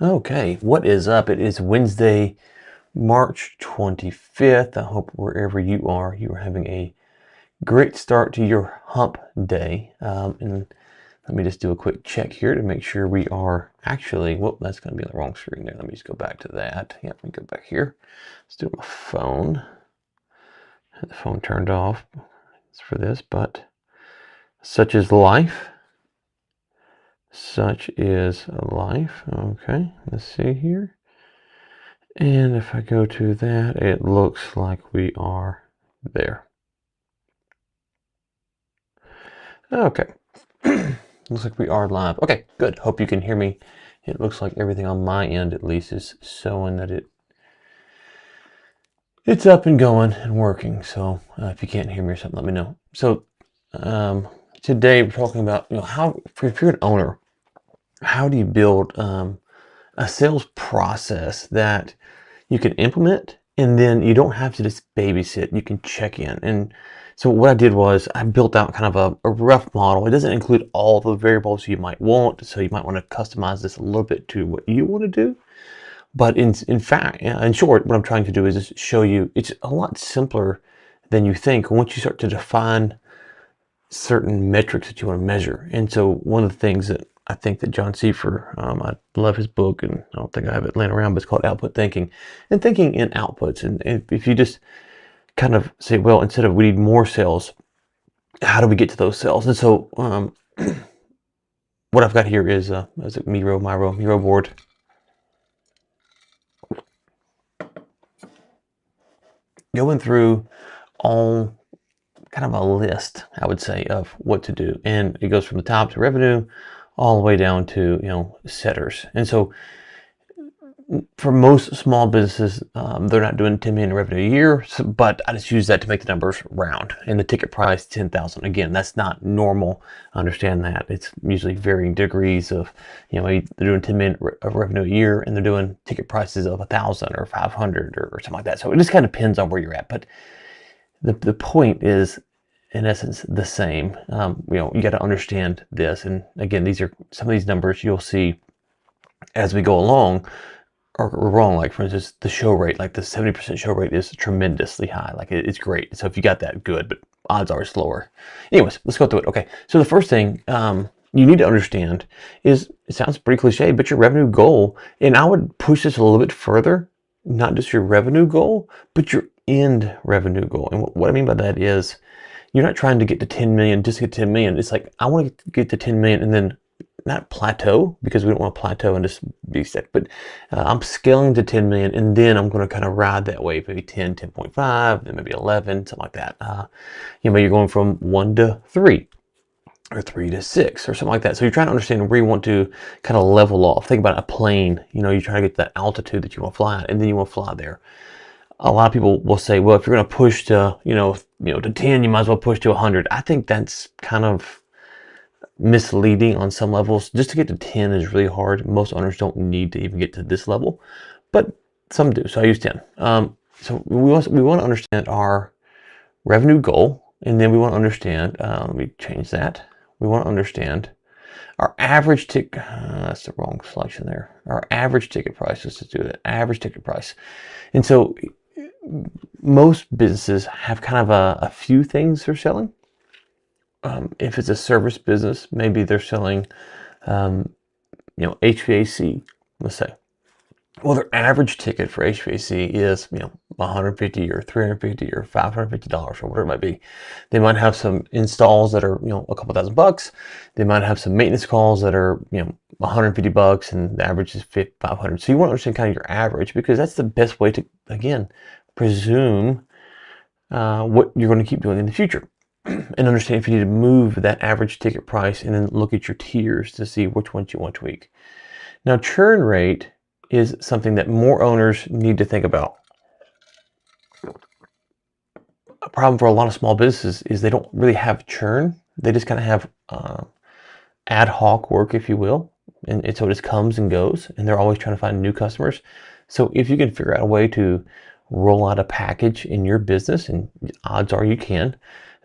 Okay, what is up? It is Wednesday, March 25th. I hope wherever you are having a great start to your hump day. And let me just do a quick check here to make sure we are actually, whoop, that's going to be on the wrong screen there. Let me just go back to that. Yeah, let me go back here. Let's do my phone. Had the phone turned off. It's for this, but such is life. Such is life. Okay, let's see here. And if I go to that, it looks like we are there. Okay. Looks like we are live. Okay, good. Hope you can hear me. It looks like everything on my end, at least, is showing that it's up and going and working. So if you can't hear me or something, let me know. So today we're talking about, how, if you're an owner, how do you build a sales process that you can implement, and then you don't have to just babysit. You can check in. And so what I did was I built out kind of a rough model. It doesn't include all the variables you might want, so you might want to customize this a little bit to what you want to do. But in fact, in short, what I'm trying to do is just show you it's a lot simpler than you think once you start to define certain metrics that you want to measure. And so one of the things that I think that John Seifer, I love his book, and I don't think I have it laying around, but it's called Output Thinking, and thinking in outputs. And if you just kind of say, well, instead of we need more sales, how do we get to those sales? And so what I've got here is a Miro board. Going through all kind of a list, I would say, of what to do. And it goes from the top to revenue all the way down to, setters. And so for most small businesses, they're not doing 10 million in revenue a year, but I just use that to make the numbers round. And the ticket price, 10,000. Again, that's not normal. I understand that. It's usually varying degrees of, they're doing 10 million of revenue a year, and they're doing ticket prices of 1,000 or 500 or something like that. So it just kind of depends on where you're at. But the point is, in essence, the same. You got to understand this. And again, these are some of these numbers you'll see as we go along are wrong. Like, for instance, the show rate, like the 70% show rate is tremendously high. Like, it's great. So if you got that, good, but odds are it's lower. Anyways, let's go through it. Okay, so the first thing you need to understand is, it sounds pretty cliche, but your revenue goal, and I would push this a little bit further, not just your revenue goal, but your end revenue goal. And what I mean by that is, you're not trying to get to 10 million just to get 10 million. It's like, I want to get to 10 million and then not plateau, because we don't want to plateau and just be stuck, but I'm scaling to 10 million, and then I'm going to kind of ride that wave, maybe 10, 10.5, then maybe 11, something like that. You're going from 1 to 3 or 3 to 6 or something like that. So you're trying to understand where you want to kind of level off. Think about a plane. You're trying to get that altitude that you want to fly at, and then you want to fly there. A lot of people will say, well, if you're going to push to, to 10, you might as well push to 100. I think that's kind of misleading on some levels. Just to get to 10 is really hard. Most owners don't need to even get to this level, but some do. So I use 10. So we want to understand our revenue goal, and then we want to understand, let me change that. We want to understand our average ticket. That's the wrong selection there. Our average ticket price. Let's just do that. Average ticket price. And so most businesses have kind of a few things they're selling. If it's a service business, maybe they're selling, HVAC, let's say. Well, their average ticket for HVAC is, $150 or $350 or $550 or whatever it might be. They might have some installs that are, a couple $1,000. They might have some maintenance calls that are, $150, and the average is $500. So you want to understand kind of your average, because that's the best way to, again, presume what you're going to keep doing in the future. And understand if you need to move that average ticket price, and then look at your tiers to see which ones you want to tweak. Now, churn rate is something that more owners need to think about. A problem for a lot of small businesses is they don't really have churn. They just kind of have ad hoc work, if you will. And so it just comes and goes, and they're always trying to find new customers. So if you can figure out a way to roll out a package in your business, and odds are you can,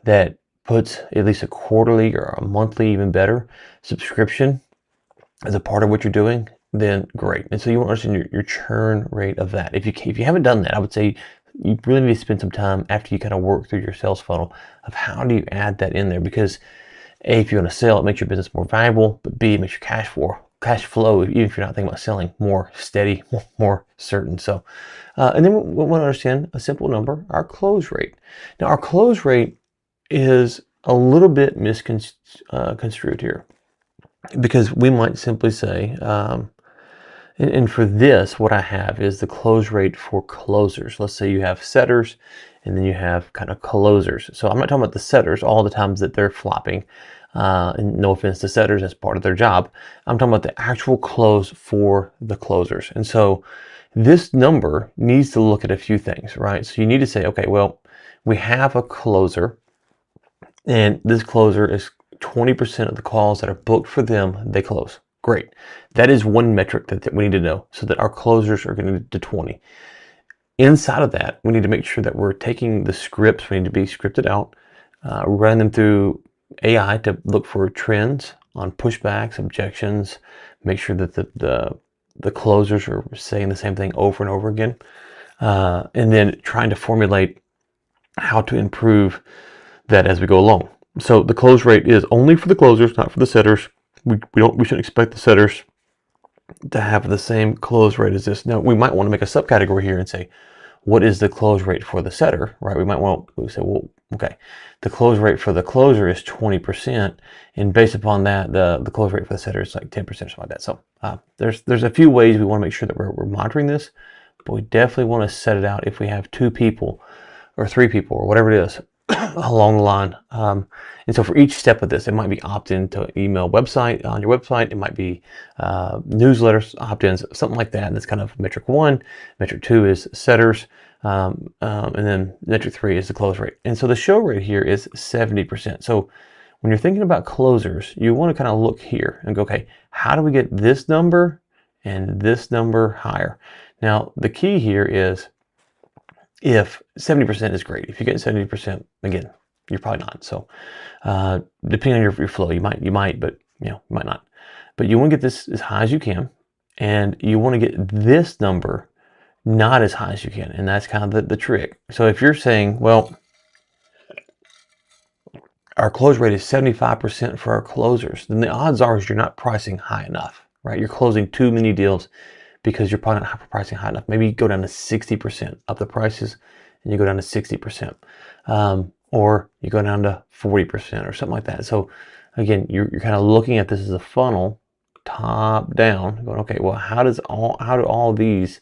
that puts at least a quarterly or a monthly, even better, subscription as a part of what you're doing, then great. And so you want to understand your churn rate of that. If you haven't done that, I would say you really need to spend some time after you kind of work through your sales funnel of how do you add that in there, because A, if you want to sell, it makes your business more valuable, but B, it makes your cash flow, even if you're not thinking about selling, more steady, more certain. So, and then we want to understand a simple number, our close rate. Now, our close rate is a little bit misconstrued here, because we might simply say, and for this, what I have is the close rate for closers. Let's say you have setters and then you have kind of closers. So I'm not talking about the setters, all the times that they're flopping. And no offense to setters, that's part of their job. I'm talking about the actual close for the closers. And so this number needs to look at a few things, right? So you need to say, okay, well, we have a closer, and this closer is 20% of the calls that are booked for them, they close. Great. That is one metric that we need to know, so that our closers are going to 20. Inside of that, we need to make sure that we're taking the scripts, we need to be scripted out, running them through AI to look for trends on pushbacks, objections, make sure that the closers are saying the same thing over and over again, and then trying to formulate how to improve that as we go along. So the close rate is only for the closers, not for the setters. We shouldn't expect the setters to have the same close rate as this. Now we might want to make a subcategory here and say, what is the close rate for the setter, right? We might want to say, well, okay, the close rate for the closer is 20%, and based upon that, the close rate for the setter is like 10% or something like that. So there's a few ways we want to make sure that we're monitoring this, but we definitely want to set it out if we have 2 people or 3 people or whatever it is along the line. And so for each step of this, it might be opt-in to email website on your website. It might be newsletters, opt-ins, something like that. And that's kind of metric 1. Metric 2 is setters. And then metric 3 is the close rate. And so the show rate here is 70%. So when you're thinking about closers, you want to kind of look here and go, okay, how do we get this number and this number higher? Now, the key here is, if 70% is great, if you get 70%, again, you're probably not. So depending on your flow, you might, but you might not. But you want to get this as high as you can, and you want to get this number not as high as you can, and that's kind of the trick. So if you're saying, well, our close rate is 75% for our closers, then the odds are is you're not pricing high enough, right? You're closing too many deals because you're probably not pricing high enough. Maybe you go down to 60% up the prices, and you go down to 60%, or you go down to 40% or something like that. So again, you're kind of looking at this as a funnel, top down, going, okay, well, how do all these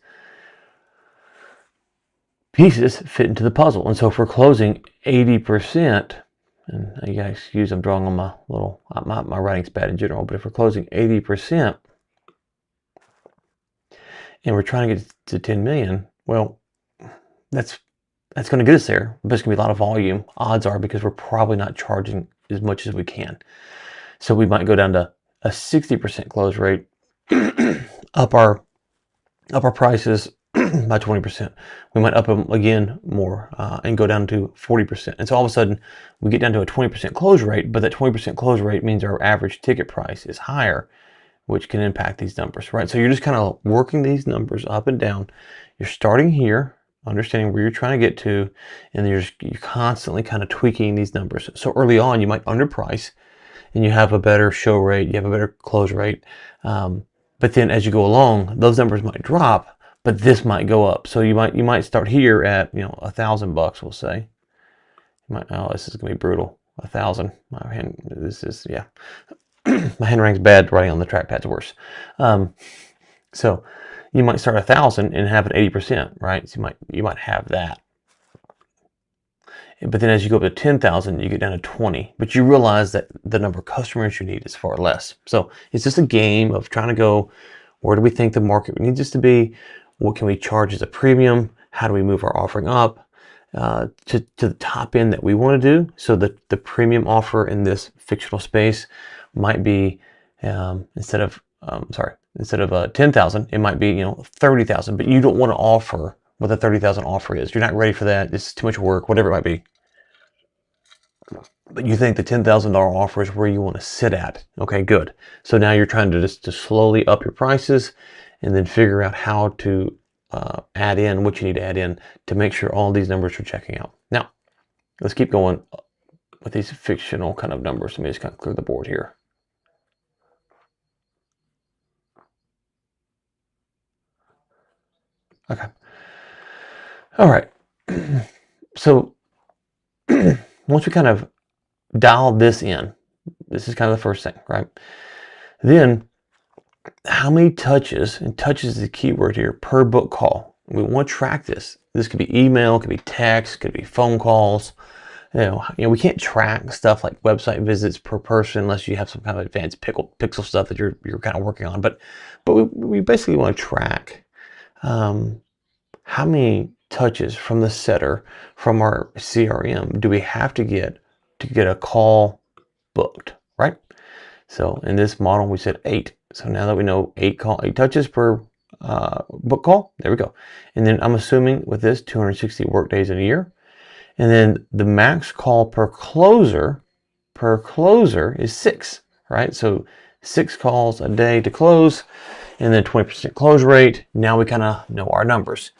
pieces fit into the puzzle? And so if we're closing 80%, and you gotta excuse, I'm drawing on my little, my writing's bad in general, but if we're closing 80%, and we're trying to get to 10 million, well, that's going to get us there, but it's going to be a lot of volume, odds are, because we're probably not charging as much as we can. So we might go down to a 60% close rate, up our prices by 20%. We might up them again more, and go down to 40%. And so all of a sudden, we get down to a 20% close rate, but that 20% close rate means our average ticket price is higher, which can impact these numbers, right? So you're just kind of working these numbers up and down. You're starting here, understanding where you're trying to get to, and you're constantly kind of tweaking these numbers. So early on, you might underprice, and you have a better show rate, you have a better close rate. But then as you go along, those numbers might drop, but this might go up. So you might start here at $1,000, we'll say. Oh, this is gonna be brutal. 1,000. My hand. This is, yeah. My handwriting's bad. Writing on the trackpad's worse. So you might start 1,000 and have an 80%, right? So you might have that. But then as you go up to 10,000, you get down to 20. But you realize that the number of customers you need is far less. So it's just a game of trying to go, where do we think the market needs us to be? What can we charge as a premium? How do we move our offering up to the top end that we want to do? So the premium offer in this fictional space might be, instead of 10,000, it might be 30,000. But you don't want to offer what the 30,000 offer is. You're not ready for that. It's too much work, whatever it might be. but you think the $10,000 offer is where you want to sit at. Okay, good. So now you're trying to just to slowly up your prices and then figure out how to add in what you need to add in to make sure all these numbers are checking out. Now, let's keep going with these fictional kind of numbers. Let me just kind of clear the board here. Okay. All right. So once we kind of dial this in, this is kind of the first thing, right? Then how many touches, and touches is the key word here, per book call. We want to track this. This could be email, could be text, could be phone calls. We can't track stuff like website visits per person unless you have some kind of advanced pixel stuff that you're kind of working on. But we basically want to track how many touches from the setter from our CRM do we have to get a call booked, right? So in this model, we said 8. So now that we know 8 touches per book call, there we go. And then I'm assuming with this 260 work days in a year. And then the max call per closer is 6, right? So 6 calls a day to close, and then 20% close rate. Now we kind of know our numbers.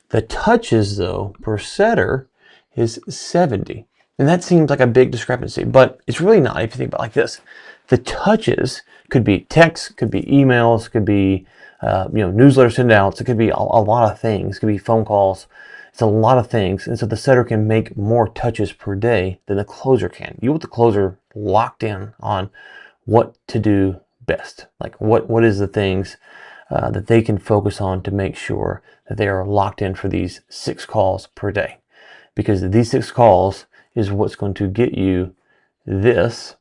The touches, though, per setter is 70. And that seems like a big discrepancy, but it's really not if you think about it like this. The touches could be text, could be emails, could be newsletter send outs. It could be a lot of things. It could be phone calls. It's a lot of things. And so the setter can make more touches per day than the closer can. You want the closer locked in on what to do best. Like what is the things that they can focus on to make sure that they are locked in for these 6 calls per day. Because these 6 calls is what's going to get you this,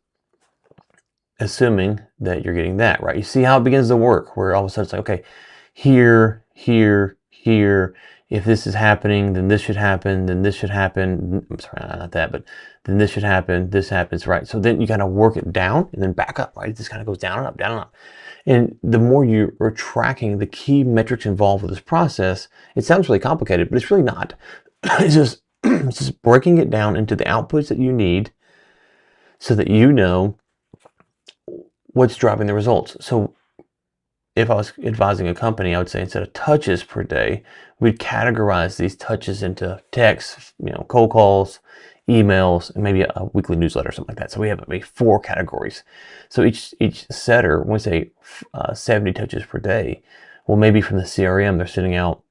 assuming that you're getting that, right? You see how it begins to work, where all of a sudden it's like, okay, here, here, here. If this is happening, then this should happen, then this should happen. I'm sorry, not that, but then this should happen, this happens, right? So then you kind of work it down and then back up, right? It just kind of goes down and up, down and up. And the more you are tracking the key metrics involved with this process, it sounds really complicated, but it's really not. It's just breaking it down into the outputs that you need so that you know what's driving the results. So if I was advising a company, I would say instead of touches per day, we'd categorize these touches into text, cold calls, emails, and maybe a weekly newsletter or something like that. So we have maybe 4 categories. So each setter, when we say 70 touches per day, well, maybe from the CRM, they're sending out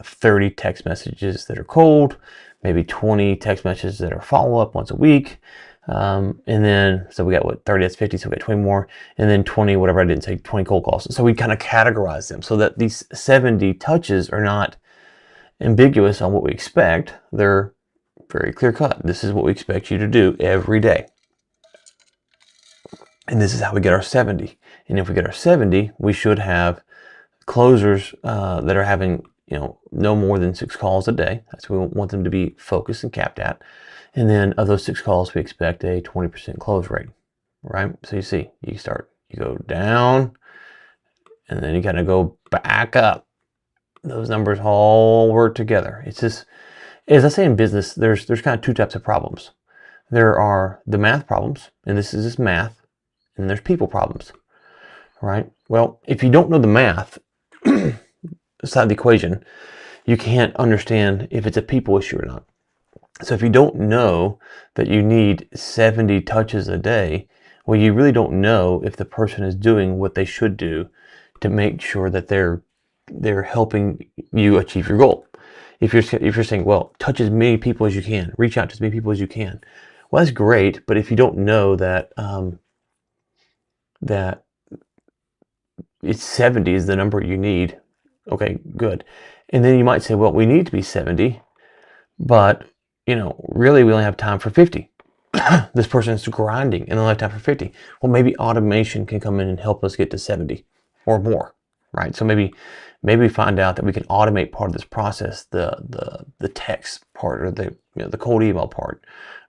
30 text messages that are cold, maybe 20 text messages that are follow-up once a week. And then, so we got 30, that's 50, so we got 20 more, and then 20, whatever I didn't say, 20 cold calls. So we kind of categorize them so that these 70 touches are not ambiguous on what we expect. They're very clear cut. This is what we expect you to do every day. And this is how we get our 70. And if we get our 70, we should have closers that are having, no more than 6 calls a day. That's what we want them to be focused and capped at. And then of those 6 calls, we expect a 20% close rate, right? So you see, you go down, and then you kind of go back up. Those numbers all work together. It's just, as I say in business, there's kind of 2 types of problems. There are the math problems, and this is just math, and there's people problems, right? Well, if you don't know the math side of the equation, you can't understand if it's a people issue or not. So if you don't know that you need 70 touches a day, well, you really don't know if the person is doing what they should do to make sure that they're helping you achieve your goal. If you're saying, well, touch as many people as you can, reach out to as many people as you can, well, that's great. But if you don't know that that it's 70 is the number you need, okay, good. And then you might say, well, we need to be 70, but really we only have time for 50. This person is grinding and only have time for 50. Well, maybe automation can come in and help us get to 70 or more, right? So maybe we find out that we can automate part of this process, the text part, or the cold email part,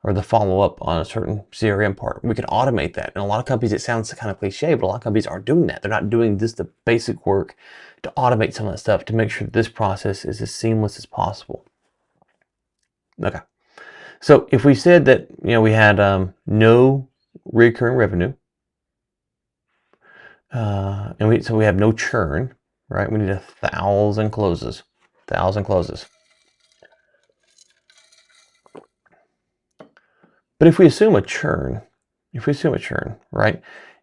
or the follow-up on a certain CRM part. We can automate that. And a lot of companies, it sounds kind of cliche, but a lot of companies aren't doing that. They're not doing the basic work to automate some of that stuff to make sure that this process is as seamless as possible. Okay. So if we said that, we had no recurring revenue, so we have no churn, right? We need 1,000 closes, 1,000 closes. But if we assume a churn, right,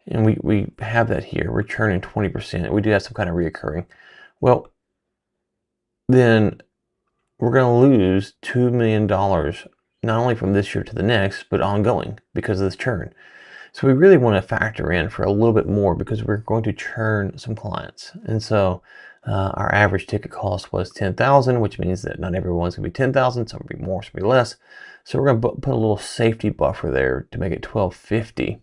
and we have that here, we're churning 20%, we do have some kind of reoccurring, well, then we're going to lose $2 million, not only from this year to the next, but ongoing because of this churn. So we really want to factor in for a little bit more because we're going to churn some clients. And so our average ticket cost was 10,000, which means that not everyone's going to be 10,000. Some will be more, some will be less. So we're going to put a little safety buffer there to make it 1,250.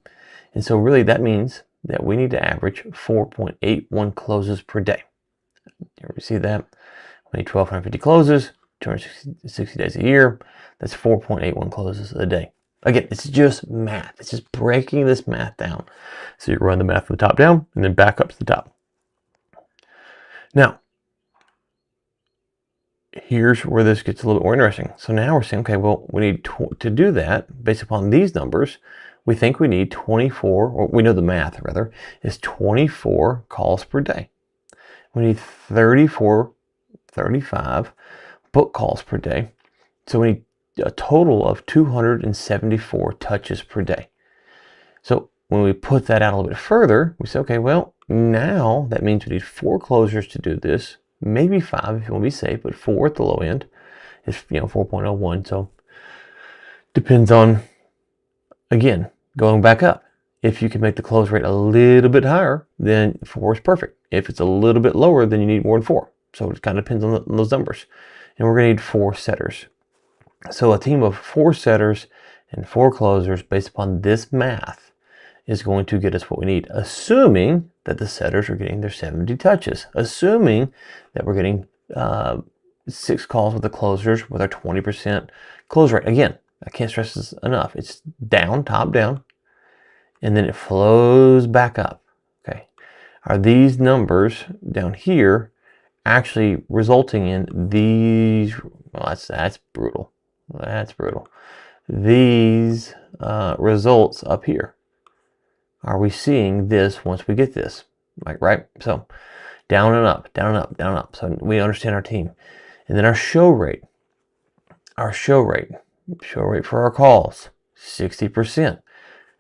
And so really that means that we need to average 4.81 closes per day. You see that? We need 1,250 closes, 260 days a year. That's 4.81 closes a day. Again, it's just math. It's just breaking this math down. So you run the math from the top down and then back up to the top. Now, here's where this gets a little bit more interesting. So now we're saying, okay, well, we need to do that based upon these numbers. We think we need 24, or we know the math rather, is 24 calls per day. We need 34, 35 book calls per day. So we need a total of 274 touches per day. So when we put that out a little bit further, we say, okay, well, now that means we need 4 closers to do this, maybe 5 if you want to be safe, but 4 at the low end is 4.01. So depends on, again, going back up. If you can make the close rate a little bit higher, then 4 is perfect. If it's a little bit lower, then you need more than 4. So it kind of depends on those numbers. And we're going to need 4 setters. So a team of 4 setters and 4 closers based upon this math is going to get us what we need, assuming that the setters are getting their 70 touches, assuming that we're getting 6 calls with the closers with our 20% close rate. Again, I can't stress this enough. It's down, top down, and then it flows back up. Okay, are these numbers down here actually resulting in these? Well, that's brutal. That's brutal. These results up here. Are we seeing this once we get this? Right? So down and up, down and up, down and up. So we understand our team. And then our show rate. Our show rate for our calls, 60%.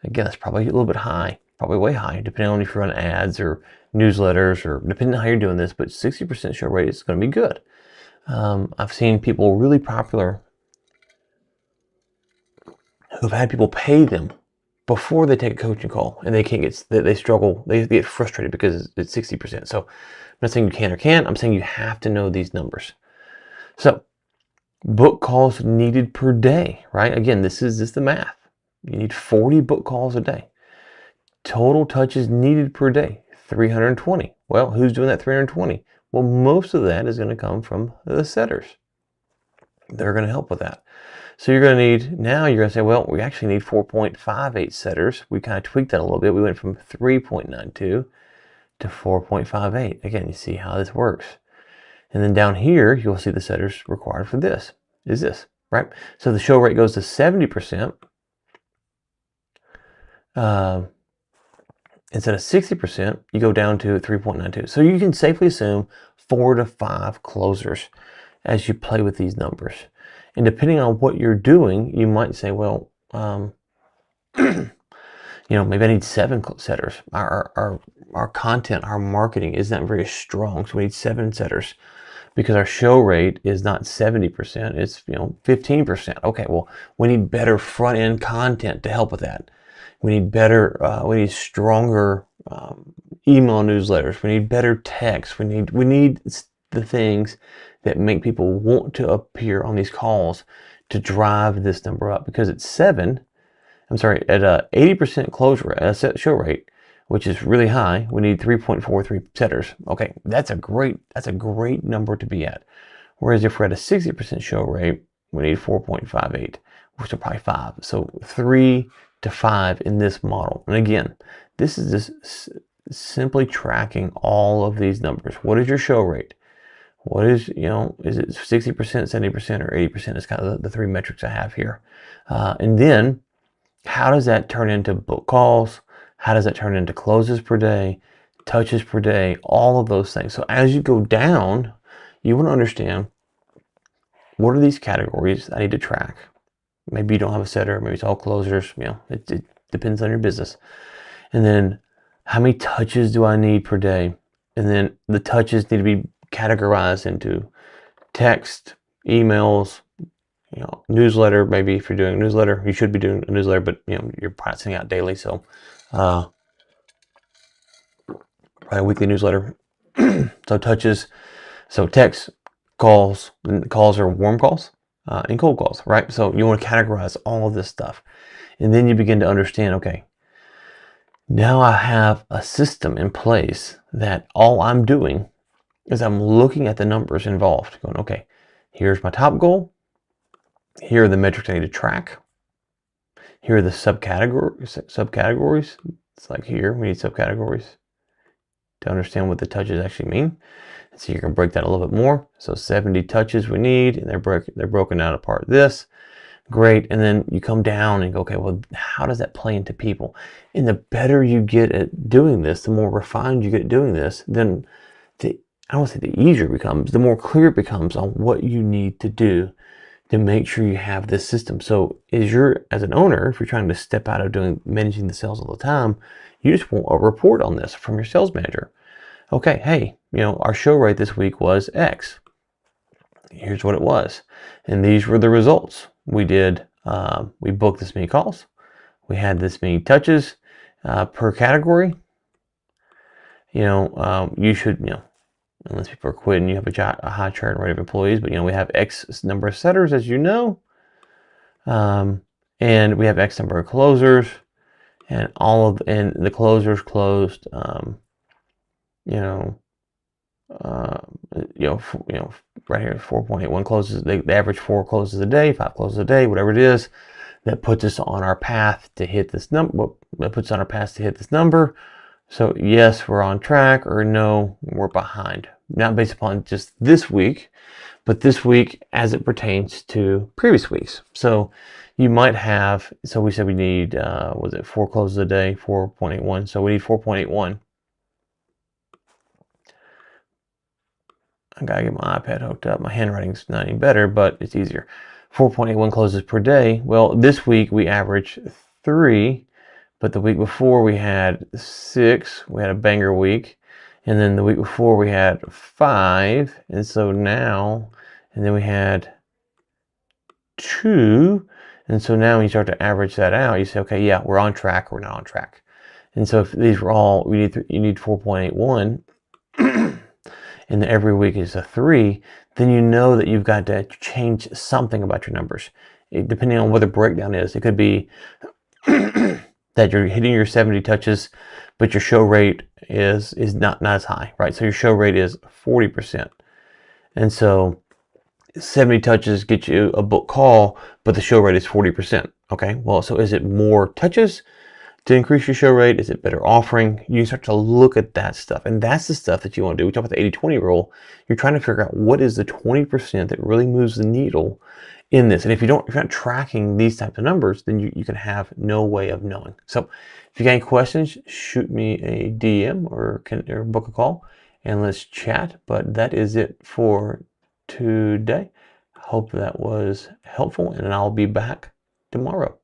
Again, that's probably a little bit high, probably way high, depending on if you run ads or newsletters or depending on how you're doing this, but 60% show rate is going to be good. I've seen people really popular who've had people pay them before they take a coaching call, and they can't get, they struggle, they get frustrated because it's 60%. So I'm not saying you can or can't, I'm saying you have to know these numbers. So book calls needed per day, right? Again, this is the math. You need 40 book calls a day. Total touches needed per day, 320. Well, who's doing that 320? Well, most of that is going to come from the setters. They're going to help with that. So you're going to need, now you're going to say, well, we actually need 4.58 setters. We kind of tweaked that a little bit. We went from 3.92 to 4.58. Again, you see how this works. And then down here, you'll see the setters required for this, is this, right? So the show rate goes to 70%. Instead of 60%, you go down to 3.92. So you can safely assume 4 to 5 closers as you play with these numbers. And depending on what you're doing, you might say, well, maybe I need 7 setters. Our content, our marketing is not very strong, so we need 7 setters because our show rate is not 70%, it's 15%. Okay, well, we need better front end content to help with that. We need better, we need stronger email newsletters. We need better text. We need the things that make people want to appear on these calls to drive this number up. Because at 80% close rate, show rate, which is really high, we need 3.43 setters. Okay, that's a great number to be at. Whereas if we're at a 60% show rate, we need 4.58, which is probably 5. So 3 to 5 in this model. And again, this is just simply tracking all of these numbers. What is your show rate? What is, is it 60%, 70%, or 80% is kind of the three metrics I have here. And then how does that turn into book calls? How does that turn into closes per day, touches per day, all of those things. So as you go down, you want to understand, what are these categories I need to track? Maybe you don't have a setter, maybe it's all closers, it depends on your business. And then how many touches do I need per day? And then the touches need to be categorized into text, emails, newsletter. Maybe if you're doing a newsletter, you should be doing a newsletter, but you're probably sending out daily, so probably a weekly newsletter. So touches, so text, calls, and calls are warm calls and cold calls, right? So you want to categorize all of this stuff, and then you begin to understand, okay, now I have a system in place that all I'm doing is I'm looking at the numbers involved, going, okay, here's my top goal. Here are the metrics I need to track. Here are the subcategories. It's like here, we need subcategories to understand what the touches actually mean. And so you're going to break that a little bit more. So 70 touches we need, and they're broken out apart this. Great. And then you come down and go, okay, well, how does that play into people? And the better you get at doing this, the more refined you get at doing this, then I don't want to say the easier it becomes, the more clear it becomes on what you need to do to make sure you have this system. So as an owner, if you're trying to step out of managing the sales all the time, you just want a report on this from your sales manager. Okay, hey, our show rate this week was X. Here's what it was. And these were the results. We booked this many calls. We had this many touches per category. You should, unless people are quitting, you have a high churn rate of employees, but we have X number of setters, as you know, and we have X number of closers, and and the closers closed, right here, 4.81 closes. They average 4 closes a day, 5 closes a day, whatever it is. That puts us on our path to hit this number. So yes, we're on track, or no, we're behind. Not based upon just this week, but this week as it pertains to previous weeks. So you might have, so we said we need, was it 4 closes a day, 4.81. So we need 4.81. I gotta get my iPad hooked up. My handwriting's not any better, but it's easier. 4.81 closes per day. Well, this week we averaged 3, but the week before we had 6. We had a banger week. And then the week before we had 5. And so now, and then we had 2. And so now when you start to average that out, you say, okay, yeah, we're on track, or we're not on track. And so if these were all, you need 4.81, and every week is a 3, then you know that you've got to change something about your numbers. Depending on what the breakdown is, it could be that you're hitting your 70 touches, but your show rate is not as high, right? So your show rate is 40%. And so 70 touches get you a book call, but the show rate is 40%. Okay, well, so is it more touches to increase your show rate? Is it better offering? You start to look at that stuff, and that's the stuff that you want to do. We talk about the 80-20 rule. You're trying to figure out what is the 20% that really moves the needle in this. And if you're not tracking these types of numbers, then you can have no way of knowing. So if you got any questions, shoot me a DM or book a call and let's chat. But that is it for today. Hope that was helpful, and I'll be back tomorrow.